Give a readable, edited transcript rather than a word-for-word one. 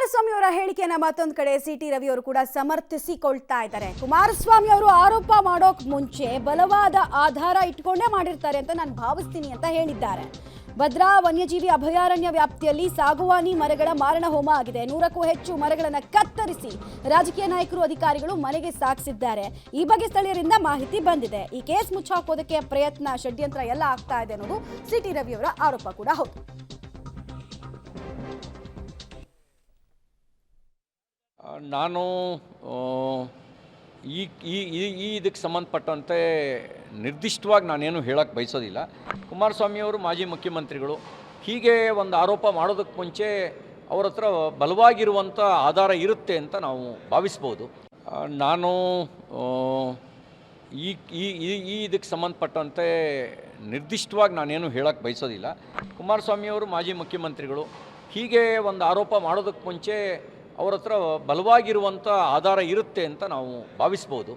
ಕುಮಾರಸ್ವಾಮಿ ಅವರ ಹೇಳಿಕೆಯನ್ನ ಮತ್ತೊಂದು ಕಡೆ ಸಿಟಿ ರವಿ ಅವರು ಕೂಡ ಸಮರ್ಥಿಸಿಕೊಳ್ತಾ ಇದ್ದಾರೆ. ಕುಮಾರಸ್ವಾಮಿ ಅವರು ಆರೋಪ ಮಾಡೋಕ್ ಮುಂಚೆ ಬಲವಾದ ಆಧಾರ ಇಟ್ಕೊಂಡೇ ಮಾಡಿರ್ತಾರೆ ಅಂತ ನಾನು ಭಾವಿಸ್ತೀನಿ ಅಂತ ಹೇಳಿದ್ದಾರೆ. ಭದ್ರಾ ವನ್ಯಜೀವಿ ಅಭಯಾರಣ್ಯ ವ್ಯಾಪ್ತಿಯಲ್ಲಿ ಸಾಗುವಾನಿ ಮರಗಳ ಮಾರಣ ಹೋಮ ಆಗಿದೆ. 100ಕ್ಕೂ ಹೆಚ್ಚು ಮರಗಳನ್ನು ಕತ್ತರಿಸಿ ರಾಜಕೀಯ ನಾಯಕರು ಅಧಿಕಾರಿಗಳು ಮನೆಗೆ ಸಾಗಿಸಿದ್ದಾರೆ. ಈ ಬಗ್ಗೆ ಸ್ಥಳೀಯರಿಂದ ಮಾಹಿತಿ ಬಂದಿದೆ. ಈ ಕೇಸ್ ಮುಚ್ಚಾಕೋದಕ್ಕೆ ಪ್ರಯತ್ನ ಷಡ್ಯಂತ್ರ ಎಲ್ಲ ಆಗ್ತಾ ಇದೆ ಅನ್ನೋದು ಸಿಟಿ ರವಿ ಅವರ ಆರೋಪ ಕೂಡ ಹೌದು. ನಾನು ಇದಕ್ಕೆ ಸಂಬಂಧಪಟ್ಟಂತೆ ನಿರ್ದಿಷ್ಟವಾಗಿ ನಾನೇನು ಹೇಳಕ್ಕೆ ಬಯಸೋದಿಲ್ಲ. ಕುಮಾರಸ್ವಾಮಿಯವರು ಮಾಜಿ ಮುಖ್ಯಮಂತ್ರಿಗಳು. ಹೀಗೆ ಒಂದು ಆರೋಪ ಮಾಡೋದಕ್ಕೆ ಮುಂಚೆ ಅವ್ರ ಹತ್ರ ಬಲವಾಗಿರುವಂಥ ಆಧಾರ ಇರುತ್ತೆ ಅಂತ ನಾವು ಭಾವಿಸ್ಬೋದು. ನಾನು ಇದಕ್ಕೆ ಸಂಬಂಧಪಟ್ಟಂತೆ ನಿರ್ದಿಷ್ಟವಾಗಿ ನಾನೇನು ಹೇಳಕ್ಕೆ ಬಯಸೋದಿಲ್ಲ. ಕುಮಾರಸ್ವಾಮಿಯವರು ಮಾಜಿ ಮುಖ್ಯಮಂತ್ರಿಗಳು. ಹೀಗೆ ಒಂದು ಆರೋಪ ಮಾಡೋದಕ್ಕೆ ಮುಂಚೆ ಅವ್ರ ಹತ್ರ ಬಲವಾಗಿರುವಂಥ ಆಧಾರ ಇರುತ್ತೆ ಅಂತ ನಾವು ಭಾವಿಸ್ಬೋದು.